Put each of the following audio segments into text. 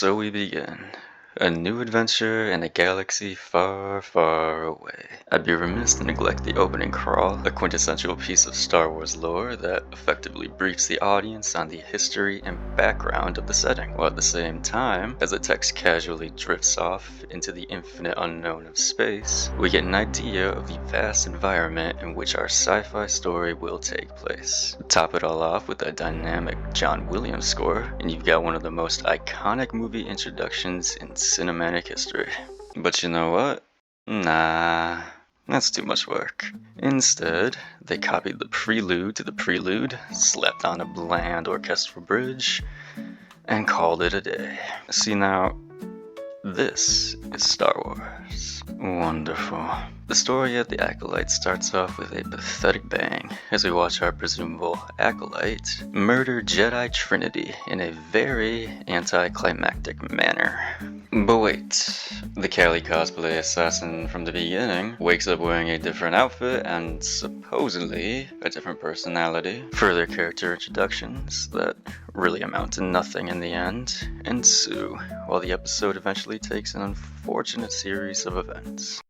So we begin. A new adventure in a galaxy far, far away. I'd be remiss to neglect the opening crawl, a quintessential piece of Star Wars lore that effectively briefs the audience on the history and background of the setting, while at the same time, as the text casually drifts off into the infinite unknown of space, we get an idea of the vast environment in which our sci-fi story will take place. Top it all off with a dynamic John Williams score, and you've got one of the most iconic movie introductions in cinematic history. But you know what? Nah, that's too much work. Instead, they copied the prelude to the prelude, slapped on a bland orchestral bridge, and called it a day. See now, this is Star Wars. Wonderful. The story of the Acolyte starts off with a pathetic bang as we watch our presumable Acolyte murder Jedi Trinity in a very anticlimactic manner. But wait, the Cali cosplay assassin from the beginning wakes up wearing a different outfit and supposedly a different personality. Further character introductions that really amount to nothing in the end ensue, while the episode eventually takes an unfortunate series of events.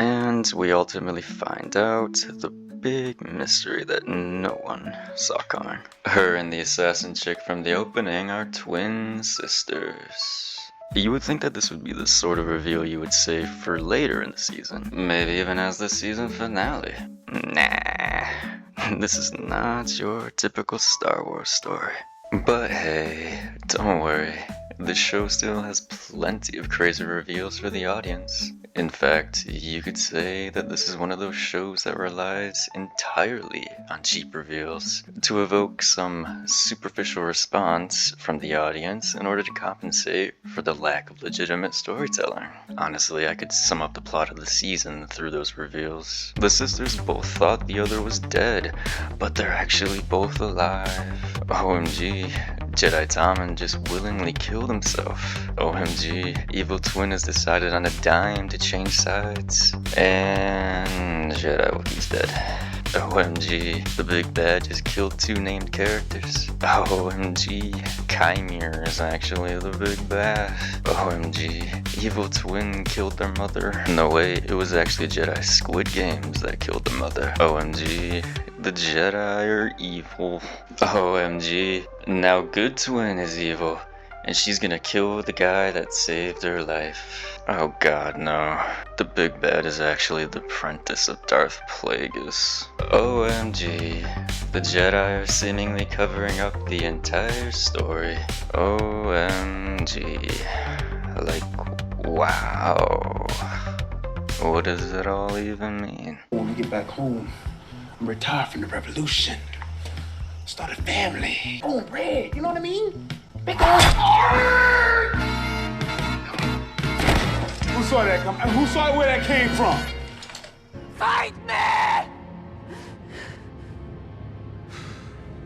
And we ultimately find out the big mystery that no one saw coming. Her and the assassin chick from the opening are twin sisters. You would think that this would be the sort of reveal you would save for later in the season, maybe even as the season finale. Nah, this is not your typical Star Wars story. But hey, don't worry, the show still has plenty of crazy reveals for the audience. In fact, you could say that this is one of those shows that relies entirely on cheap reveals to evoke some superficial response from the audience in order to compensate for the lack of legitimate storytelling. Honestly, I could sum up the plot of the season through those reveals. The sisters both thought the other was dead, but they're actually both alive. OMG, Jedi Tommen just willingly killed himself. OMG, Evil Twin has decided on a dime to change sides. And Jedi Wookiee's dead. OMG, the big bad just killed two named characters. OMG, Chimere is actually the big bad. OMG, Evil Twin killed their mother. No wait, it was actually Jedi Squid Games that killed the mother. OMG, the Jedi are evil. OMG, now Good Twin is evil, and she's gonna kill the guy that saved her life. Oh god, no. The big bad is actually the apprentice of Darth Plagueis. OMG, the Jedi are seemingly covering up the entire story. OMG, like, wow. What does it all even mean? When we get back home, I'm retired from the revolution. Start a family. Oh, bread, you know what I mean? Big old... Who saw that come? Who saw where that came from? Fight me!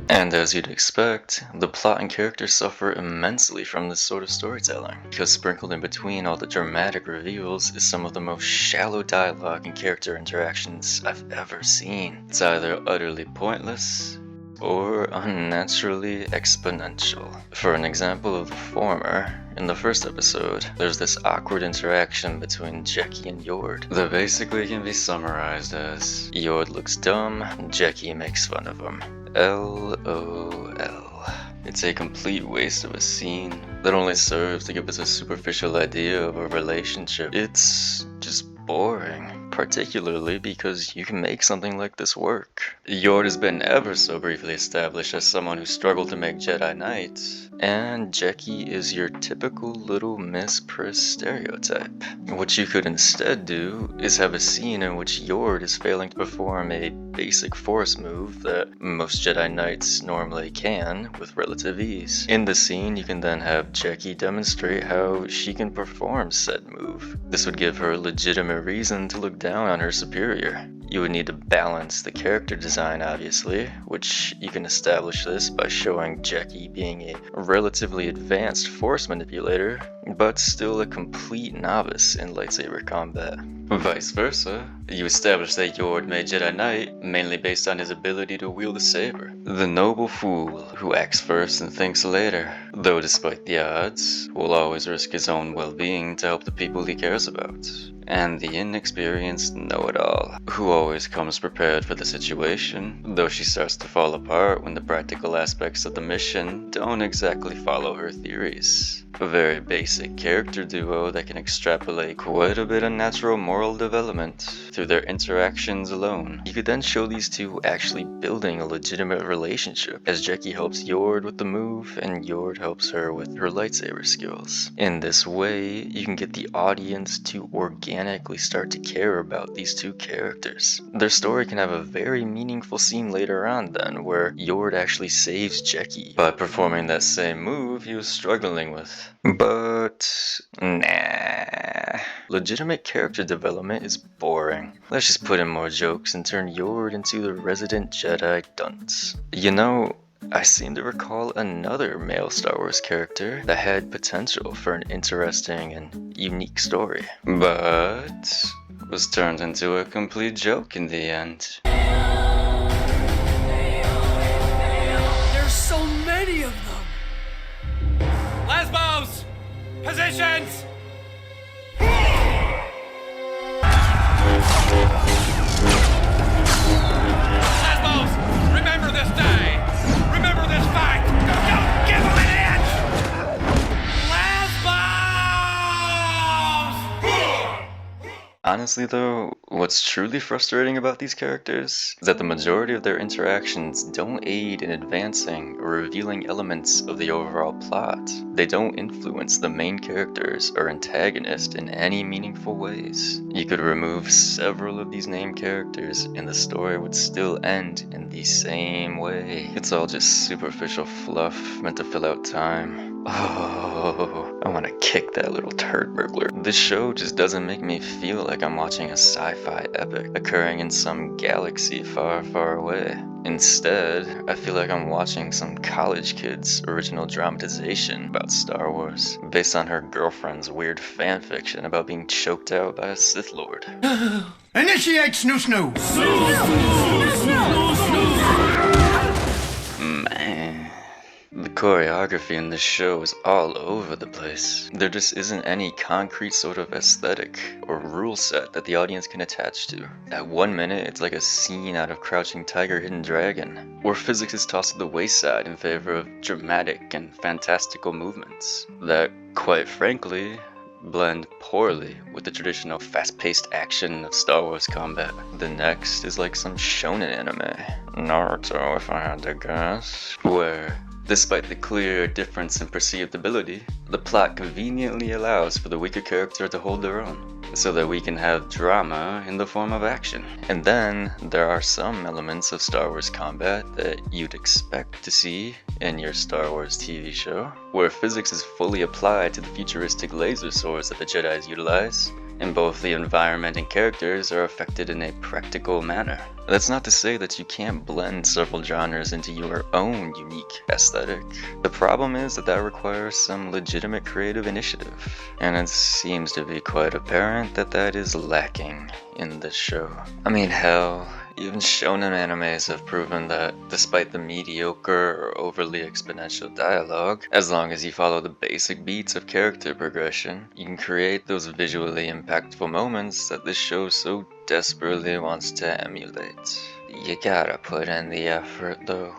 And as you'd expect, the plot and characters suffer immensely from this sort of storytelling, because sprinkled in between all the dramatic reveals is some of the most shallow dialogue and character interactions I've ever seen. It's either utterly pointless or unnaturally exponential. For an example of the former, in the first episode, there's this awkward interaction between Jeckie and Yord that basically can be summarized as Yord looks dumb, Jeckie makes fun of him. LOL. It's a complete waste of a scene that only serves to give us a superficial idea of a relationship. It's just boring, particularly because you can make something like this work. Yord has been ever so briefly established as someone who struggled to make Jedi Knight, and Jackie is your typical little Miss Priss stereotype. What you could instead do is have a scene in which Yord is failing to perform a basic force move that most Jedi Knights normally can with relative ease. In the scene, you can then have Jackie demonstrate how she can perform said move. This would give her a legitimate reason to look down on her superior. You would need to balance the character design, obviously, which you can establish this by showing Jackie being a relatively advanced force manipulator, but still a complete novice in lightsaber combat. Vice versa, you establish that Yord made Jedi Knight mainly based on his ability to wield a saber. The noble fool who acts first and thinks later, though despite the odds, will always risk his own well-being to help the people he cares about. And the inexperienced know-it-all, who always comes prepared for the situation, though she starts to fall apart when the practical aspects of the mission don't exactly follow her theories. A very basic character duo that can extrapolate quite a bit of natural moral development through their interactions alone. You could then show these two actually building a legitimate relationship, as Jackie helps Yord with the move and Yord helps her with her lightsaber skills. In this way, you can get the audience to organically start to care about these two characters. Their story can have a very meaningful scene later on then, where Yord actually saves Jackie by performing that same move he was struggling with. But nah. Legitimate character development is boring. Let's just put in more jokes and turn Yord into the resident Jedi dunce. You know, I seem to recall another male Star Wars character that had potential for an interesting and unique story, but was turned into a complete joke in the end. There's so many of them! Lesbos! Positions! Lesbos! Remember this day! Remember this fight! Don't give them an inch! Lesbos! Honestly though, what's truly frustrating about these characters is that the majority of their interactions don't aid in advancing or revealing elements of the overall plot. They don't influence the main characters or antagonist in any meaningful ways. You could remove several of these named characters and the story would still end in the same way. It's all just superficial fluff meant to fill out time. Oh, I want to kick that little turd burglar. This show just doesn't make me feel like I'm watching a sci-fi epic occurring in some galaxy far, far away. Instead, I feel like I'm watching some college kid's original dramatization about Star Wars, based on her girlfriend's weird fanfiction about being choked out by a Sith Lord. Initiate snoo snoo. Man. The choreography in this show is all over the place. There just isn't any concrete sort of aesthetic or rule set that the audience can attach to. At 1 minute, it's like a scene out of Crouching Tiger, Hidden Dragon, where physics is tossed to the wayside in favor of dramatic and fantastical movements that, quite frankly, blend poorly with the traditional fast-paced action of Star Wars combat. The next is like some shonen anime, Naruto if I had to guess, where despite the clear difference in perceived ability, the plot conveniently allows for the weaker character to hold their own, so that we can have drama in the form of action. And then there are some elements of Star Wars combat that you'd expect to see in your Star Wars TV show, where physics is fully applied to the futuristic laser swords that the Jedi's utilize, and both the environment and characters are affected in a practical manner. That's not to say that you can't blend several genres into your own unique aesthetic. The problem is that requires some legitimate creative initiative, and it seems to be quite apparent that that is lacking in this show. I mean, hell, even shonen animes have proven that despite the mediocre or overly exponential dialogue, as long as you follow the basic beats of character progression, you can create those visually impactful moments that this show so desperately wants to emulate. You gotta put in the effort though.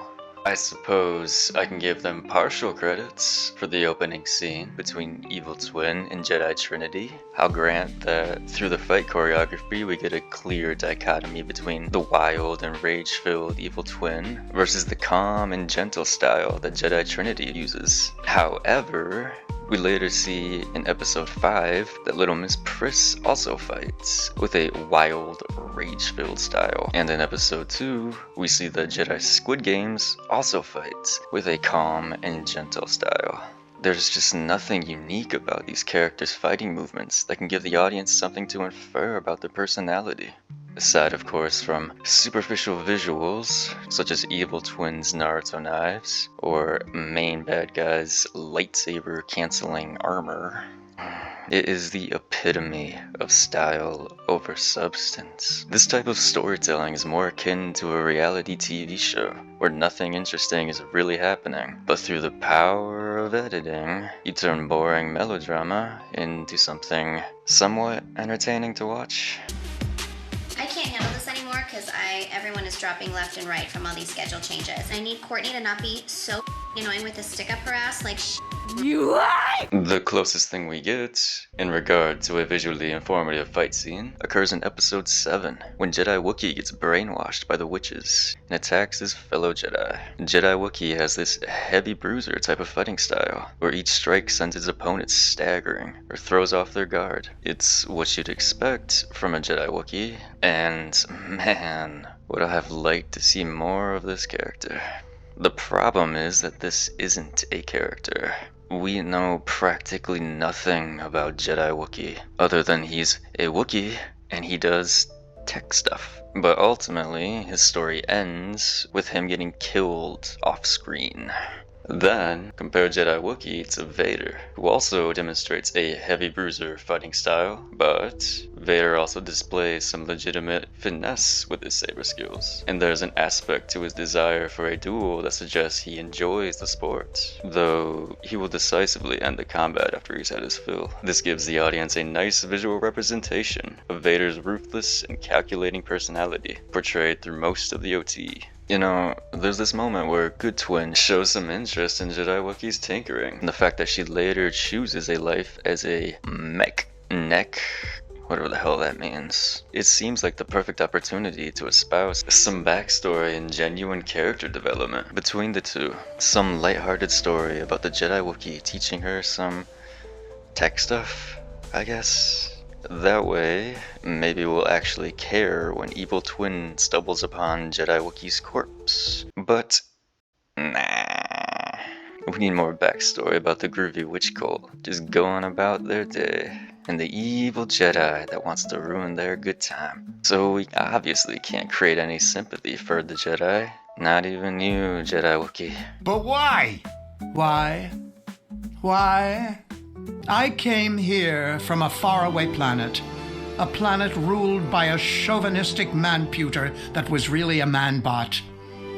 I suppose I can give them partial credits for the opening scene between Evil Twin and Jedi Trinity. I'll grant that through the fight choreography we get a clear dichotomy between the wild and rage-filled Evil Twin versus the calm and gentle style that Jedi Trinity uses. However, we later see in episode 5 that Little Miss Priss also fights with a wild, rage-filled style. And in episode 2, we see the Jedi Squid Games also fight with a calm and gentle style. There's just nothing unique about these characters' fighting movements that can give the audience something to infer about their personality. Aside, of course, from superficial visuals, such as Evil Twin's Naruto knives, or main bad guy's lightsaber-canceling armor, it is the epitome of style over substance. This type of storytelling is more akin to a reality TV show, where nothing interesting is really happening, but through the power of editing, you turn boring melodrama into something somewhat entertaining to watch. I can't handle this anymore because everyone is dropping left and right from all these schedule changes. I need Courtney to not be so annoying with the stick up her ass like The closest thing we get in regard to a visually informative fight scene occurs in episode 7, when Jedi Wookiee gets brainwashed by the witches and attacks his fellow Jedi. Jedi Wookiee has this heavy bruiser type of fighting style, where each strike sends his opponent staggering or throws off their guard. It's what you'd expect from a Jedi Wookiee, and man, would I have liked to see more of this character. The problem is that this isn't a character. We know practically nothing about Jedi Wookiee, other than he's a Wookiee and he does tech stuff. But ultimately, his story ends with him getting killed off screen. Then, compare Jedi Wookiee to Vader, who also demonstrates a heavy bruiser fighting style, but Vader also displays some legitimate finesse with his saber skills. And there's an aspect to his desire for a duel that suggests he enjoys the sport, though he will decisively end the combat after he's had his fill. This gives the audience a nice visual representation of Vader's ruthless and calculating personality, portrayed through most of the OT. You know, there's this moment where Good Twin shows some interest in Jedi Wookiee's tinkering, and the fact that she later chooses a life as a mech, whatever the hell that means. It seems like the perfect opportunity to espouse some backstory and genuine character development between the two. Some lighthearted story about the Jedi Wookiee teaching her some tech stuff, I guess. That way, maybe we'll actually care when Evil Twin stumbles upon Jedi Wookiee's corpse. But, nah. We need more backstory about the groovy witch cult just going about their day, and the evil Jedi that wants to ruin their good time. So we obviously can't create any sympathy for the Jedi. Not even you, Jedi Wookiee. But why? Why? I came here from a faraway planet. A planet ruled by a chauvinistic man-puter that was really a man-bot.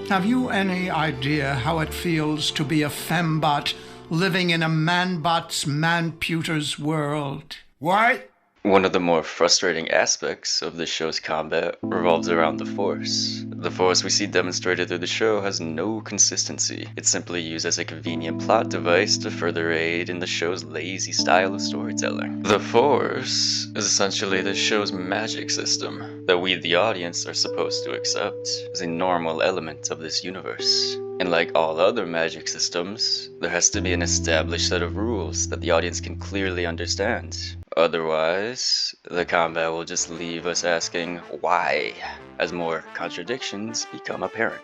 Have you any idea how it feels to be a fembot living in a man-bot's man-puter's world? What? One of the more frustrating aspects of the show's combat revolves around the Force. The Force we see demonstrated through the show has no consistency. It's simply used as a convenient plot device to further aid in the show's lazy style of storytelling. The Force is essentially the show's magic system that we, the audience, are supposed to accept as a normal element of this universe. And like all other magic systems, there has to be an established set of rules that the audience can clearly understand. Otherwise, the combat will just leave us asking why, as more contradictions become apparent.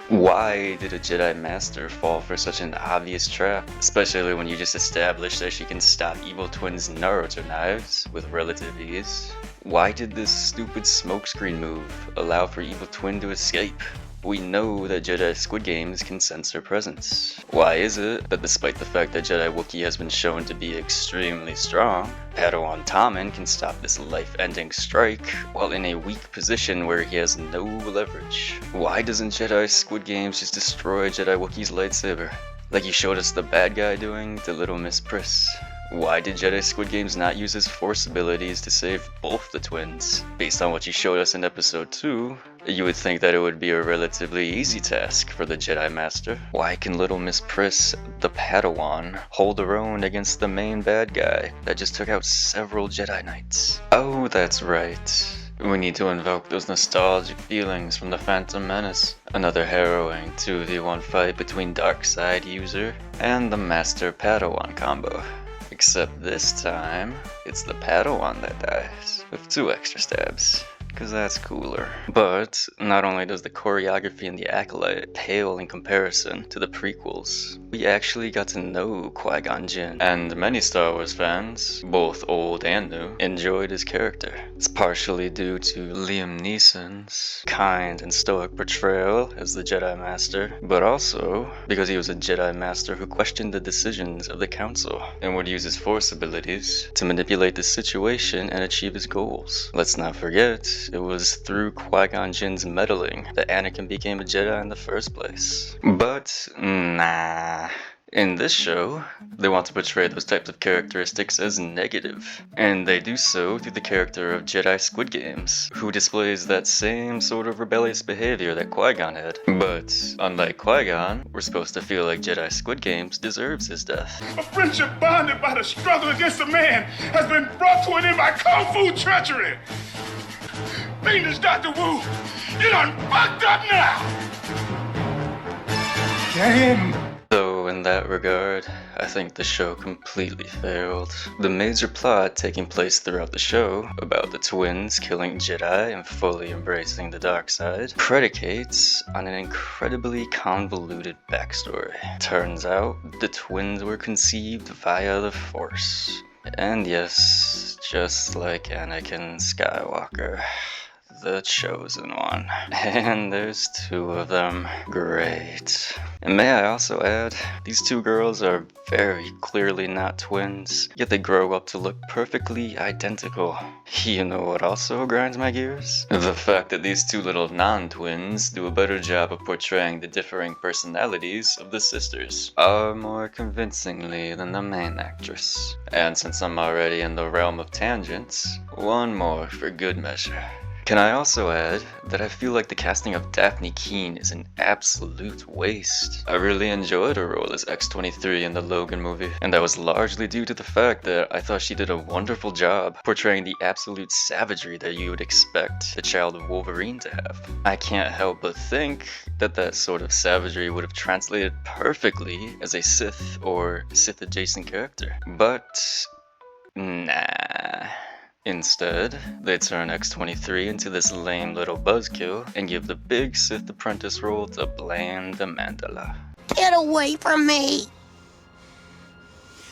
Why did a Jedi Master fall for such an obvious trap? Especially when you just established that she can stop Evil Twin's Naruto knives with relative ease. Why did this stupid smokescreen move allow for Evil Twin to escape? We know that Jedi Squid Games can sense her presence. Why is it that despite the fact that Jedi Wookiee has been shown to be extremely strong, Padawan Tommen can stop this life-ending strike while in a weak position where he has no leverage? Why doesn't Jedi Squid Games just destroy Jedi Wookiee's lightsaber, like you showed us the bad guy doing to Little Miss Priss? Why did Jedi Squid Games not use his Force abilities to save both the twins? Based on what you showed us in episode 2, You would think that it would be a relatively easy task for the Jedi Master. Why can little Miss Priss, the Padawan, hold her own against the main bad guy that just took out several Jedi Knights? Oh, that's right. We need to invoke those nostalgic feelings from the Phantom Menace. Another harrowing 2v1 fight between Darkside user and the Master Padawan combo. Except this time, it's the Padawan that dies, with 2 extra stabs. Cause that's cooler. But not only does the choreography in the Acolyte pale in comparison to the prequels, we actually got to know Qui-Gon Jinn, and many Star Wars fans, both old and new, enjoyed his character. It's partially due to Liam Neeson's kind and stoic portrayal as the Jedi Master, but also because he was a Jedi Master who questioned the decisions of the Council and would use his Force abilities to manipulate the situation and achieve his goals. Let's not forget, it was through Qui-Gon Jinn's meddling that Anakin became a Jedi in the first place. But, nah. In this show, they want to portray those types of characteristics as negative, and they do so through the character of Jedi Squid Games, who displays that same sort of rebellious behavior that Qui-Gon had. But, unlike Qui-Gon, we're supposed to feel like Jedi Squid Games deserves his death. A friendship bonded by the struggle against a man has been brought to an end by Kung Fu treachery. Fiendish Dr. Wu, you done fucked up now! Damn! So in that regard, I think the show completely failed. The major plot taking place throughout the show, about the twins killing Jedi and fully embracing the dark side, predicates on an incredibly convoluted backstory. Turns out, the twins were conceived via the Force. And yes, just like Anakin Skywalker, the chosen one. And there's 2 of them. Great. And may I also add, these 2 girls are very clearly not twins, yet they grow up to look perfectly identical. You know what also grinds my gears? The fact that these 2 little non-twins do a better job of portraying the differing personalities of the sisters, far more convincingly than the main actress. And since I'm already in the realm of tangents, one more for good measure. Can I also add that I feel like the casting of Daphne Keane is an absolute waste. I really enjoyed her role as X-23 in the Logan movie, and that was largely due to the fact that I thought she did a wonderful job portraying the absolute savagery that you would expect a child of Wolverine to have. I can't help but think that that sort of savagery would have translated perfectly as a Sith or Sith-adjacent character. But, nah. Instead, they turn X-23 into this lame little buzzkill and give the big Sith apprentice role to Bland Amandala. Get away from me!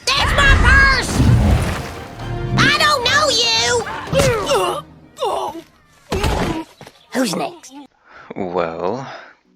That's my purse! I don't know you! Who's next? Well,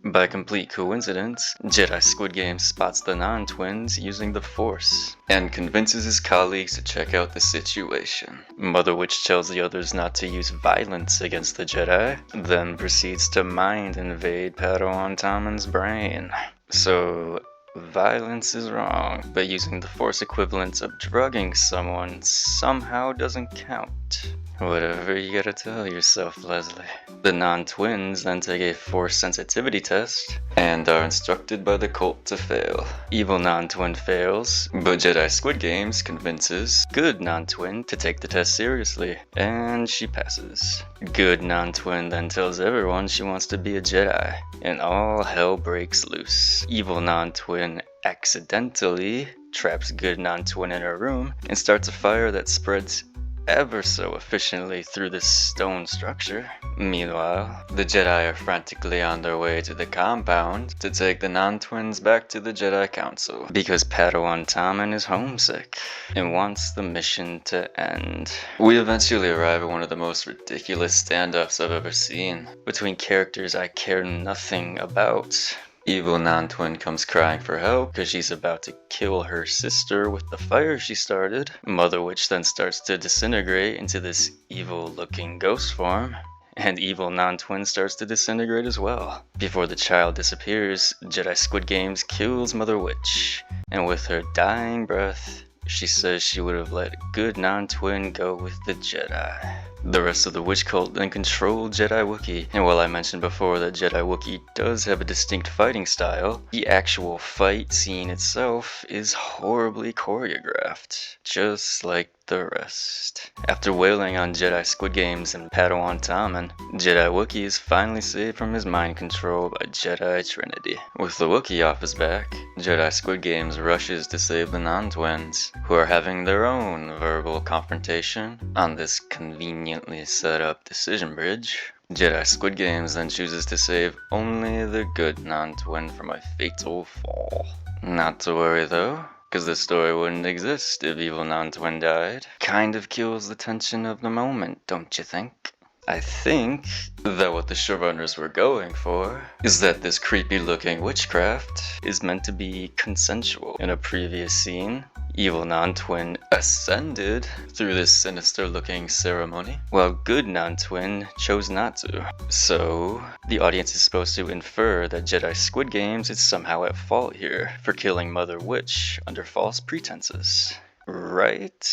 by complete coincidence, Jedi Squid Game spots the non-twins using the Force and convinces his colleagues to check out the situation. Mother Witch tells the others not to use violence against the Jedi, then proceeds to mind invade Padawan Tommen's brain. So, violence is wrong, but using the Force equivalent of drugging someone somehow doesn't count. Whatever you gotta tell yourself, Leslie. The non-twins then take a Force sensitivity test and are instructed by the cult to fail. Evil non-twin fails, but Jedi Squid Games convinces good non-twin to take the test seriously, and she passes. Good non-twin then tells everyone she wants to be a Jedi, and all hell breaks loose. Evil non-twin accidentally traps good non-twin in her room and starts a fire that spreads ever so efficiently through this stone structure. Meanwhile, the Jedi are frantically on their way to the compound to take the non-twins back to the Jedi Council because Padawan Tommen is homesick and wants the mission to end. We eventually arrive at one of the most ridiculous standoffs I've ever seen between characters I care nothing about. Evil non-twin comes crying for help because she's about to kill her sister with the fire she started. Mother Witch then starts to disintegrate into this evil-looking ghost form, and evil non-twin starts to disintegrate as well. Before the child disappears, Jedi Squid Games kills Mother Witch, and with her dying breath, she says she would have let good non-twin go with the Jedi. The rest of the witch cult then control Jedi Wookiee, and while I mentioned before that Jedi Wookiee does have a distinct fighting style, the actual fight scene itself is horribly choreographed, just like the rest. After wailing on Jedi Squid Games and Padawan Tommen, Jedi Wookiee is finally saved from his mind control by Jedi Trinity. With the Wookiee off his back, Jedi Squid Games rushes to save the non-twins, who are having their own verbal confrontation on this conveniently set up decision bridge. Jedi Squid Games then chooses to save only the good non-twin from a fatal fall. Not to worry though, because the story wouldn't exist if evil non-twin died. Kind of kills the tension of the moment, don't you think? I think that what the showrunners were going for is that this creepy looking witchcraft is meant to be consensual. In a previous scene, evil non-twin ascended through this sinister looking ceremony, while good non-twin chose not to. So, the audience is supposed to infer that Jedi Squid Games is somehow at fault here for killing Mother Witch under false pretenses. Right?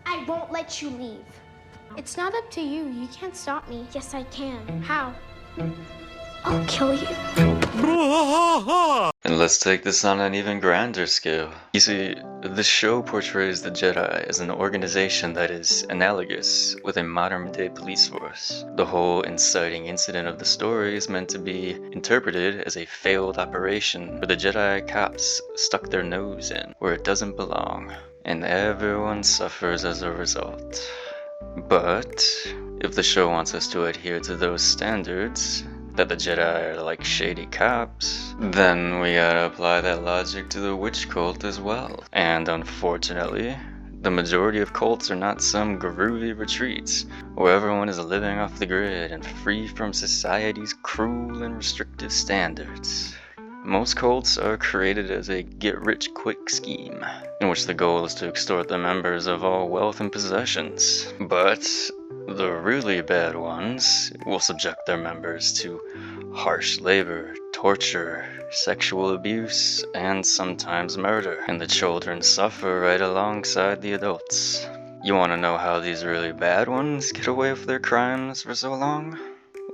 I won't let you leave. It's not up to you. You can't stop me. Yes, I can. How? I'll kill you. And let's take this on an even grander scale. You see, the show portrays the Jedi as an organization that is analogous with a modern-day police force. The whole inciting incident of the story is meant to be interpreted as a failed operation where the Jedi cops stuck their nose in where it doesn't belong, and everyone suffers as a result. But if the show wants us to adhere to those standards, that the Jedi are like shady cops, then we gotta apply that logic to the witch cult as well. And unfortunately, the majority of cults are not some groovy retreats where everyone is living off the grid and free from society's cruel and restrictive standards. Most cults are created as a get-rich-quick scheme, in which the goal is to extort the members of all wealth and possessions. But the really bad ones will subject their members to harsh labor, torture, sexual abuse, and sometimes murder, and the children suffer right alongside the adults. You want to know how these really bad ones get away with their crimes for so long?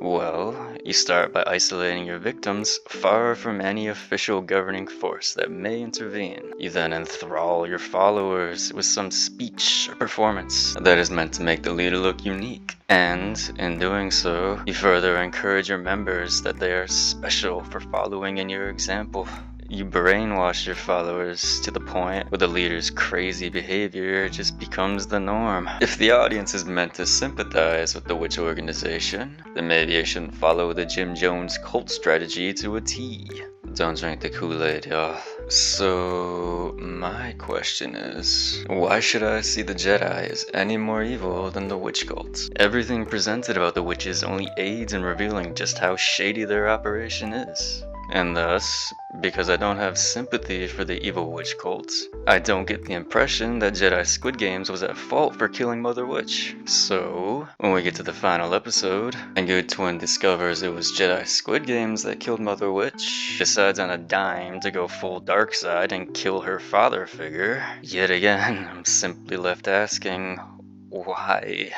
Well, you start by isolating your victims far from any official governing force that may intervene. You then enthrall your followers with some speech or performance that is meant to make the leader look unique. And in doing so, you further encourage your members that they are special for following in your example. You brainwash your followers to the point where the leader's crazy behavior just becomes the norm. If the audience is meant to sympathize with the witch organization, then maybe I shouldn't follow the Jim Jones cult strategy to a T. Don't drink the Kool-Aid, y'all. So, my question is, why should I see the Jedi as any more evil than the witch cult? Everything presented about the witches only aids in revealing just how shady their operation is. And thus, because I don't have sympathy for the evil witch cults, I don't get the impression that Jedi Squid Games was at fault for killing Mother Witch. So, when we get to the final episode, and Good Twin discovers it was Jedi Squid Games that killed Mother Witch, decides on a dime to go full dark side and kill her father figure, yet again, I'm simply left asking, why?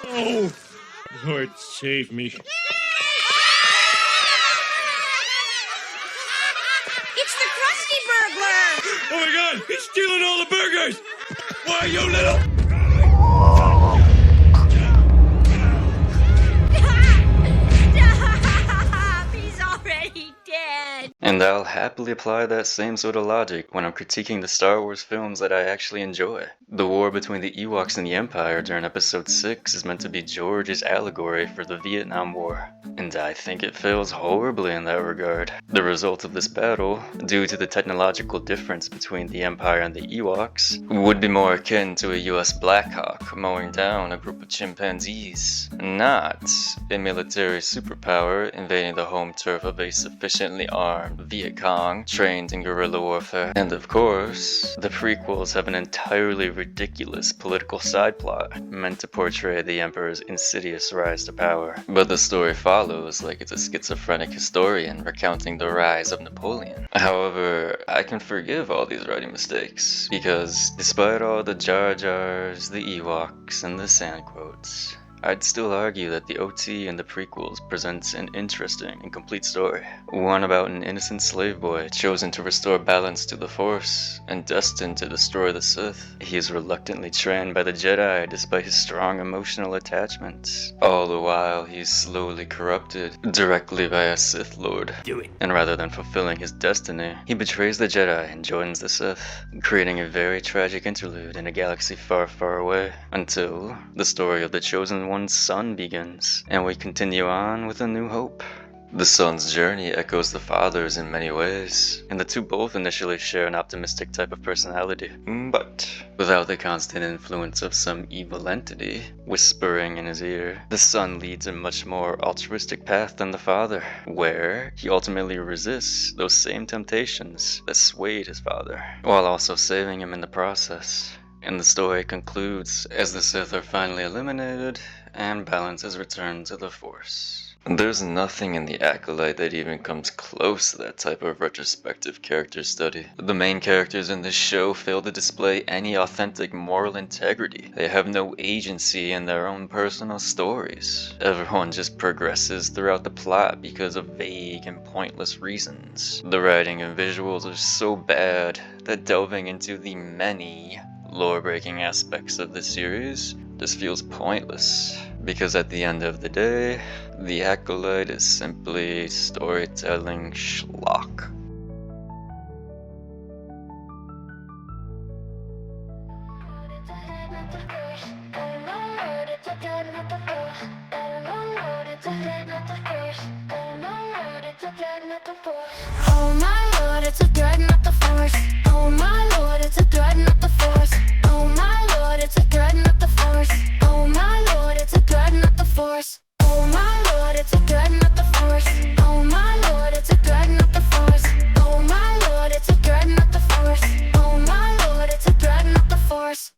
Oh, Lord save me. Oh my God! He's stealing all the burgers! Why, you little... Stop! He's already dead. And I'll happily apply that same sort of logic when I'm critiquing the Star Wars films that I actually enjoy. The war between the Ewoks and the Empire during Episode 6 is meant to be George's allegory for the Vietnam War, and I think it fails horribly in that regard. The result of this battle, due to the technological difference between the Empire and the Ewoks, would be more akin to a US Black Hawk mowing down a group of chimpanzees, not a military superpower invading the home turf of a sufficiently armed Viet Cong trained in guerrilla warfare. And of course, the prequels have an entirely ridiculous political side plot meant to portray the Emperor's insidious rise to power. But the story follows like it's a schizophrenic historian recounting the rise of Napoleon. However, I can forgive all these writing mistakes, because despite all the Jar Jars, the Ewoks, and the sand quotes, I'd still argue that the OT and the prequels presents an interesting and complete story. One about an innocent slave boy chosen to restore balance to the Force and destined to destroy the Sith. He is reluctantly trained by the Jedi despite his strong emotional attachments. All the while, he is slowly corrupted directly by a Sith Lord. Do it. And rather than fulfilling his destiny, he betrays the Jedi and joins the Sith, creating a very tragic interlude in a galaxy far, far away, until the story of the Chosen One's son begins, and we continue on with A New Hope. The son's journey echoes the father's in many ways, and the two both initially share an optimistic type of personality, but without the constant influence of some evil entity whispering in his ear. The son leads a much more altruistic path than the father, where he ultimately resists those same temptations that swayed his father, while also saving him in the process. And the story concludes as the Sith are finally eliminated and balance is returned to the Force. There's nothing in the Acolyte that even comes close to that type of retrospective character study. The main characters in this show fail to display any authentic moral integrity. They have no agency in their own personal stories. Everyone just progresses throughout the plot because of vague and pointless reasons. The writing and visuals are so bad that delving into the many lore-breaking aspects of the series just feels pointless, because at the end of the day, the Acolyte is simply storytelling schlock. Oh my lord, it's a dread, not the Force. Oh my lord, it's a dread, not the Force. Oh my lord, it's a dread, not the Force. Oh my lord, it's a dread, not the Force. Oh my lord, it's a dread, not the Force. Oh my lord, it's a dread, not the Force. Oh my lord, it's a dread, not the Force. Oh my lord, it's a dread, not the Force.